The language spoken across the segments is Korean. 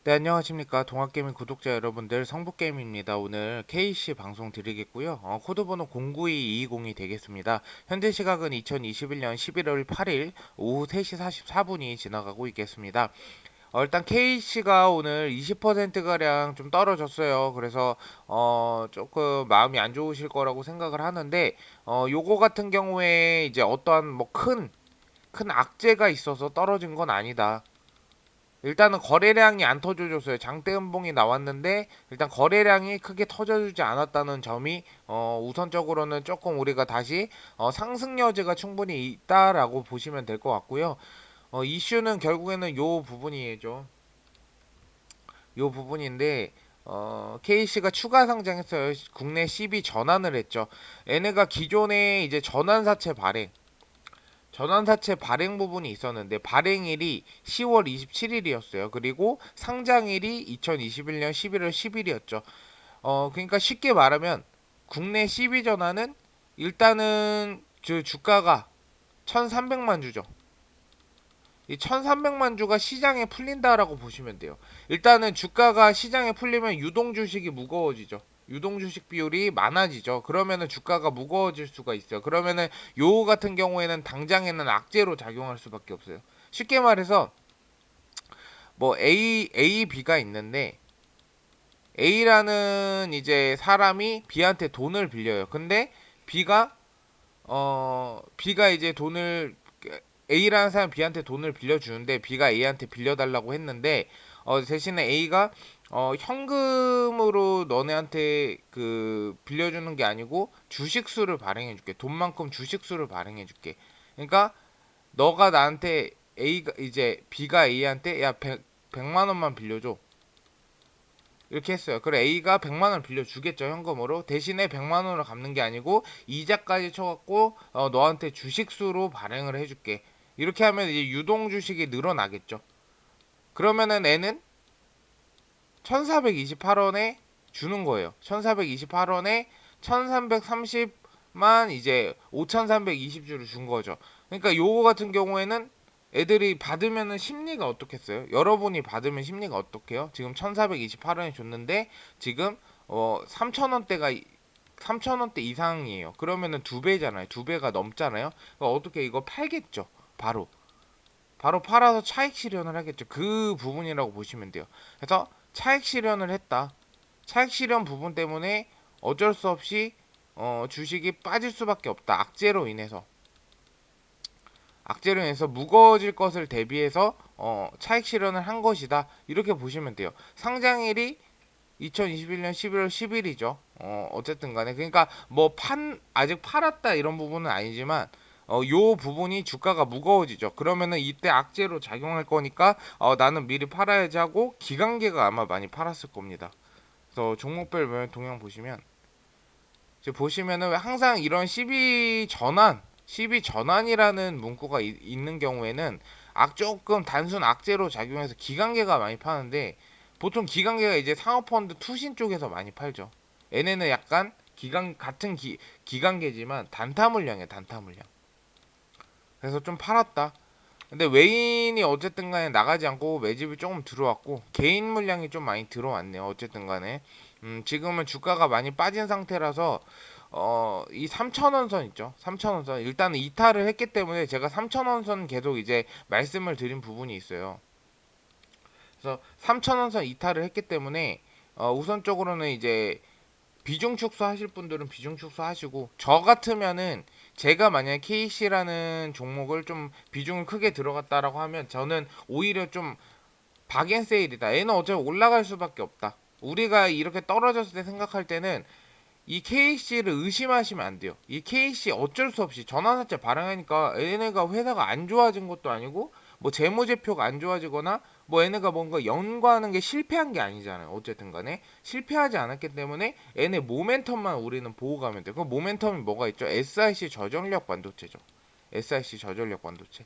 네, 안녕하십니까. 동학개미 구독자 여러분들, 성북게임입니다. 오늘 KC 방송 드리겠고요. 코드 번호 092220이 되겠습니다. 현재 시각은 2021년 11월 8일 오후 3시 44분이 지나가고 있겠습니다. 일단 KC가 오늘 20%가량 좀 떨어졌어요. 그래서 조금 마음이 안 좋으실 거라고 생각을 하는데, 요거 같은 경우에 이제 어떠한 뭐 큰 악재가 있어서 떨어진 건 아니다. 일단은 거래량이 안 터져줬어요. 장대 음봉이 나왔는데 일단 거래량이 크게 터져주지 않았다는 점이 우선적으로는 조금 우리가 다시 상승 여지가 충분히 있다라고 보시면 될 것 같고요. 이슈는 결국에는 요 부분이죠. 요 부분인데 KC가 추가 상장했어요. 국내 CB 전환을 했죠. 얘네가 기존에 이제 전환사채 발행 부분이 있었는데 발행일이 10월 27일이었어요. 그리고 상장일이 2021년 11월 10일이었죠. 그러니까 쉽게 말하면 국내 CB 전환은 일단은 그 주가가 1,300만 주죠. 이 1,300만 주가 시장에 풀린다라고 보시면 돼요. 일단은 주가가 시장에 풀리면 유동 주식이 무거워지죠. 유동 주식 비율이 많아지죠. 그러면은 주가가 무거워질 수가 있어요. 그러면은 요 같은 경우에는 당장에는 악재로 작용할 수밖에 없어요. 쉽게 말해서 뭐 A, B가 있는데 A라는 이제 사람이 B한테 돈을 빌려요. 근데 B가 B가 이제 돈을 A라는 사람 B한테 돈을 빌려주는데 B가 A한테 빌려달라고 했는데 대신에 A가 현금으로 너네한테 그 빌려주는 게 아니고 주식수를 발행해줄게. 돈만큼 주식수를 발행해줄게. 그러니까 너가 나한테 A가 이제 B가 A한테 야 100만 원만 빌려줘. 이렇게 했어요. 그래 A가 100만 원을 빌려주겠죠 현금으로. 대신에 100만 원을 갚는 게 아니고 이자까지 쳐갖고 너한테 주식수로 발행을 해줄게. 이렇게 하면 이제 유동 주식이 늘어나겠죠. 그러면은 N은 1428원에 주는 거예요. 1428원에 1330만 이제 5320주를 준 거죠. 그러니까 요거 같은 경우에는 애들이 받으면은 심리가 어떻겠어요? 여러분이 받으면 심리가 어떻게요? 지금 1428원에 줬는데 지금 3000원대가 3000원대 이상이에요. 그러면은 두 배잖아요. 두 배가 넘잖아요. 그러니까 어떻게 이거 팔겠죠? 바로 팔아서 차익 실현을 하겠죠. 그 부분이라고 보시면 돼요. 그래서 차익 실현을 했다. 차익 실현 부분 때문에 어쩔 수 없이 주식이 빠질 수밖에 없다. 악재로 인해서 무거워질 것을 대비해서 차익 실현을 한 것이다. 이렇게 보시면 돼요. 상장일이 2021년 11월 10일이죠. 어쨌든 간에 그러니까 뭐 아직 팔았다 이런 부분은 아니지만 요 부분이 주가가 무거워지죠. 그러면은 이때 악재로 작용할 거니까 나는 미리 팔아야지 하고 기관계가 아마 많이 팔았을 겁니다. 그래서 종목별 동향 보시면 이제 보시면은 항상 이런 시비 전환이라는 문구가 있는 경우에는 조금 단순 악재로 작용해서 기관계가 많이 파는데 보통 기관계가 이제 상업펀드 투신 쪽에서 많이 팔죠. 얘네는 약간 같은 기관계지만 단타 물량이에요, 단타 물량. 그래서 좀 팔았다. 근데 외인이 어쨌든 간에 나가지 않고 매집이 조금 들어왔고 개인 물량이 좀 많이 들어왔네요. 어쨌든 간에 지금은 주가가 많이 빠진 상태라서 이 3,000원 선 있죠. 3,000원 선 일단은 이탈을 했기 때문에 제가 3,000원 선 계속 이제 말씀을 드린 부분이 있어요. 그래서 3,000원 선 이탈을 했기 때문에 우선적으로는 이제 비중 축소하실 분들은 비중 축소하시고 저 같으면은 제가 만약에 KC라는 종목을 좀 비중을 크게 들어갔다라고 하면 저는 오히려 좀 박앤세일이다. 얘는 어차피 올라갈 수밖에 없다. 우리가 이렇게 떨어졌을 때 생각할 때는 이 KC를 의심하시면 안 돼요. 이 KC 어쩔 수 없이 전환사채 발행하니까 얘네가 회사가 안 좋아진 것도 아니고 뭐 재무제표가 안 좋아지거나 뭐 얘네가 뭔가 연구하는 게 실패한 게 아니잖아요. 어쨌든 간에 실패하지 않았기 때문에 얘네 모멘텀만 우리는 보고 가면 돼요. 그 모멘텀이 뭐가 있죠? SIC 저전력 반도체죠. SIC 저전력 반도체.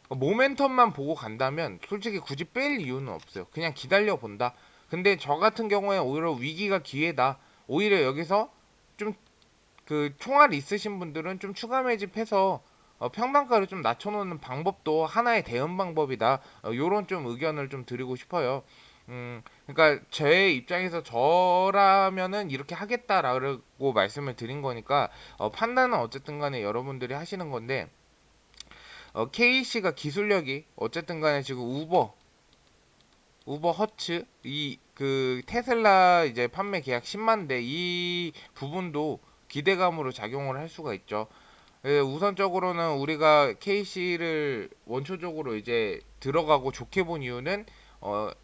모멘텀만 보고 간다면 솔직히 굳이 뺄 이유는 없어요. 그냥 기다려 본다. 근데 저 같은 경우에 오히려 위기가 기회다. 오히려 여기서 좀 그 총알 있으신 분들은 좀 추가 매집해서 평단가를 좀 낮춰놓는 방법도 하나의 대응 방법이다. 요런 좀 의견을 좀 드리고 싶어요. 그러니까 제 입장에서 저라면은 이렇게 하겠다라고 말씀을 드린 거니까 판단은 어쨌든 간에 여러분들이 하시는 건데 KC가 기술력이 어쨌든 간에 지금 우버 허츠 이 그 테슬라 이제 판매 계약 10만 대 이 부분도 기대감으로 작용을 할 수가 있죠. 우선적으로는 우리가 KC를 원초적으로 이제 들어가고 좋게 본 이유는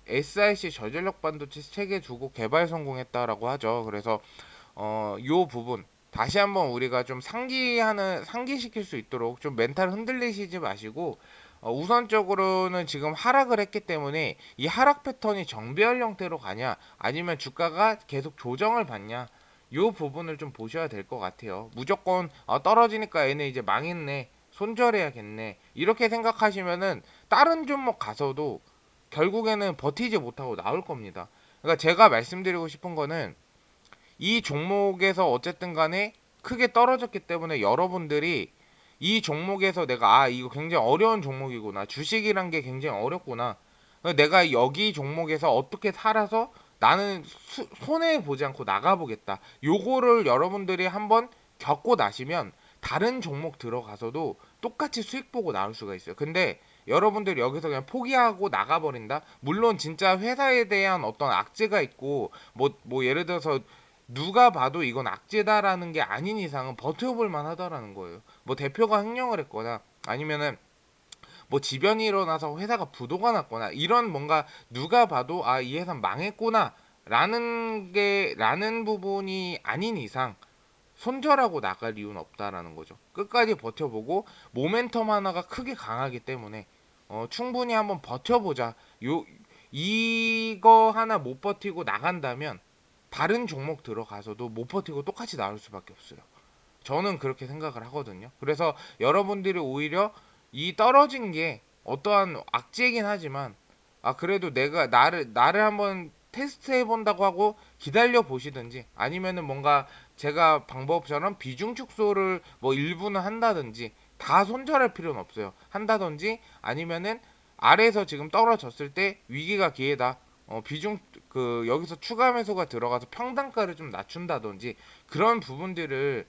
SiC 저전력 반도체 체계 두고 개발 성공했다라고 하죠. 그래서 요 부분 다시 한번 우리가 좀 상기시킬 수 있도록 좀 멘탈 흔들리시지 마시고 우선적으로는 지금 하락을 했기 때문에 이 하락 패턴이 정배열 형태로 가냐 아니면 주가가 계속 조정을 받냐 요 부분을 좀 보셔야 될 것 같아요. 무조건 떨어지니까 얘네 이제 망했네 손절해야겠네 이렇게 생각하시면은 다른 종목 가서도 결국에는 버티지 못하고 나올 겁니다. 그러니까 제가 말씀드리고 싶은 거는 이 종목에서 어쨌든 간에 크게 떨어졌기 때문에 여러분들이 이 종목에서 내가 이거 굉장히 어려운 종목이구나 주식이란 게 굉장히 어렵구나 내가 여기 종목에서 어떻게 살아서 나는 손해 보지 않고 나가보겠다 요거를 여러분들이 한번 겪고 나시면 다른 종목 들어가서도 똑같이 수익 보고 나올 수가 있어요. 근데 여러분들이 여기서 그냥 포기하고 나가버린다. 물론 진짜 회사에 대한 어떤 악재가 있고 뭐 예를 들어서 누가 봐도 이건 악재다라는 게 아닌 이상은 버텨볼 만하다라는 거예요. 뭐 대표가 횡령을 했거나 아니면은 뭐 지변이 일어나서 회사가 부도가 났거나 이런 뭔가 누가 봐도 이 회사 망했구나 라는 부분이 아닌 이상 손절하고 나갈 이유는 없다라는 거죠. 끝까지 버텨보고 모멘텀 하나가 크게 강하기 때문에 충분히 한번 버텨보자. 이거 하나 못 버티고 나간다면 다른 종목 들어가서도 못 버티고 똑같이 나올 수밖에 없어요. 저는 그렇게 생각을 하거든요. 그래서 여러분들이 오히려 이 떨어진 게 어떠한 악재이긴 하지만 그래도 내가 나를 한번 테스트 해본다고 하고 기다려 보시든지 아니면은 뭔가 제가 방법처럼 비중 축소를 뭐 일부는 한다든지 다 손절할 필요는 없어요. 한다든지 아니면은 아래에서 지금 떨어졌을 때 위기가 기회다. 비중 여기서 추가 매수가 들어가서 평단가를 좀 낮춘다든지 그런 부분들을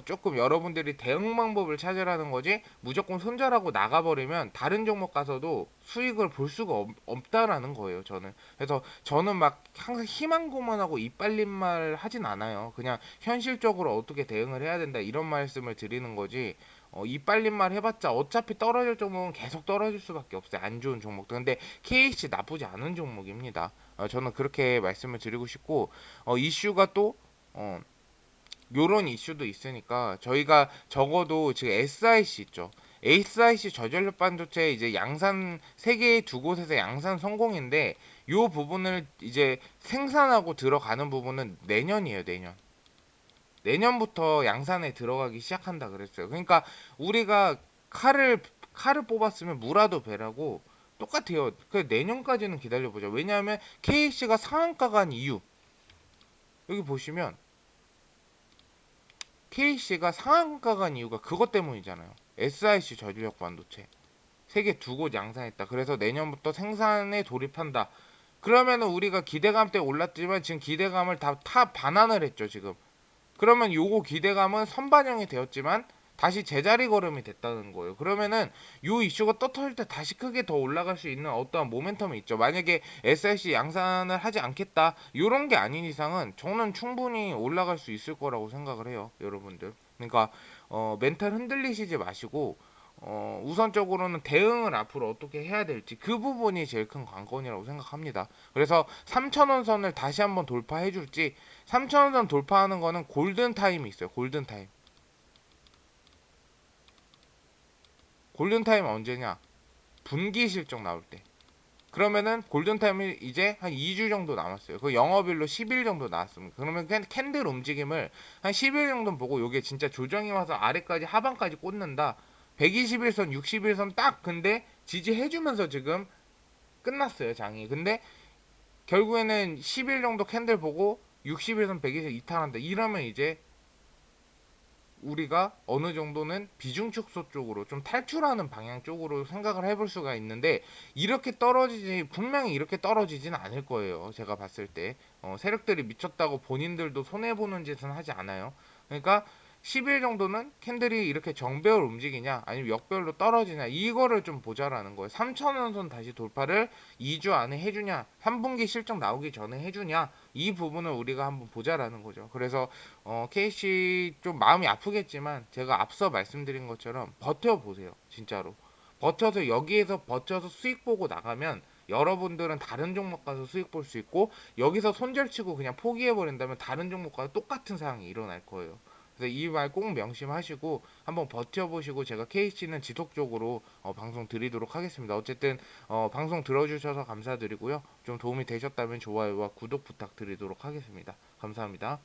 조금 여러분들이 대응 방법을 찾으라는 거지 무조건 손절하고 나가버리면 다른 종목 가서도 수익을 볼 수가 없다라는 거예요. 그래서 저는 막 항상 희망고만 하고 이빨린 말 하진 않아요. 그냥 현실적으로 어떻게 대응을 해야 된다 이런 말씀을 드리는 거지 이빨린 말 해봤자 어차피 떨어질 종목은 계속 떨어질 수밖에 없어요. 안 좋은 종목들. 근데 KH 나쁘지 않은 종목입니다. 저는 그렇게 말씀을 드리고 싶고 이슈가 또 요런 이슈도 있으니까 저희가 적어도 지금 SiC 있죠. SiC 저전력 반도체 이제 양산 세 개 두 곳에서 양산 성공인데 요 부분을 이제 생산하고 들어가는 부분은 내년이에요, 내년. 내년부터 양산에 들어가기 시작한다 그랬어요. 그러니까 우리가 칼을 뽑았으면 무라도 배라고 똑같아요. 그 내년까지는 기다려보자. 왜냐하면 KC가 상한가 간 이유 여기 보시면 KC가 상한가 간 이유가 그것 때문이잖아요. SiC 저전력 반도체 세계 두 곳 양산했다. 그래서 내년부터 생산에 돌입한다. 그러면은 우리가 기대감 때 올랐지만 지금 기대감을 다 반환을 했죠, 지금. 그러면 요거 기대감은 선반영이 되었지만 다시 제자리 걸음이 됐다는 거예요. 그러면은 요 이슈가 떠 터질 때 다시 크게 더 올라갈 수 있는 어떠한 모멘텀이 있죠. 만약에 SIC 양산을 하지 않겠다 요런 게 아닌 이상은 저는 충분히 올라갈 수 있을 거라고 생각을 해요, 여러분들. 그러니까 멘탈 흔들리시지 마시고 우선적으로는 대응을 앞으로 어떻게 해야 될지 그 부분이 제일 큰 관건이라고 생각합니다. 그래서 3,000원 선을 다시 한번 돌파해 줄지 3,000원 선 돌파하는 거는 골든 타임이 있어요. 골든 타임. 골든 타임 언제냐? 분기 실적 나올 때. 그러면은 골든 타임이 이제 한 2주 정도 남았어요. 그 영업일로 10일 정도 나왔습니다. 그러면 캔들 움직임을 한 10일 정도 보고 요게 진짜 조정이 와서 아래까지 하방까지 꽂는다. 121선, 61선 딱 근데 지지해주면서 지금 끝났어요 장이. 근데 결국에는 10일 정도 캔들 보고 61선, 120선 이탈한다. 이러면 이제 우리가 어느 정도는 비중 축소 쪽으로 좀 탈출하는 방향 쪽으로 생각을 해볼 수가 있는데, 이렇게 떨어지지, 분명히 이렇게 떨어지진 않을 거예요. 제가 봤을 때 세력들이 미쳤다고 본인들도 손해보는 짓은 하지 않아요. 그러니까 10일 정도는 캔들이 이렇게 정배열 움직이냐 아니면 역배열로 떨어지냐, 이거를 좀 보자라는 거예요. 3,000원선 다시 돌파를 2주 안에 해주냐, 3분기 실적 나오기 전에 해주냐, 이 부분을 우리가 한번 보자라는 거죠. 그래서 KC 좀 마음이 아프겠지만 제가 앞서 말씀드린 것처럼 버텨보세요. 진짜로 버텨서, 여기에서 버텨서 수익 보고 나가면 여러분들은 다른 종목 가서 수익 볼 수 있고, 여기서 손절치고 그냥 포기해 버린다면 다른 종목과 똑같은 상황이 일어날 거예요. 그래서 이 말 꼭 명심하시고 한번 버텨보시고, 제가 KC는 지속적으로 방송 드리도록 하겠습니다. 어쨌든 방송 들어주셔서 감사드리고요. 좀 도움이 되셨다면 좋아요와 구독 부탁드리도록 하겠습니다. 감사합니다.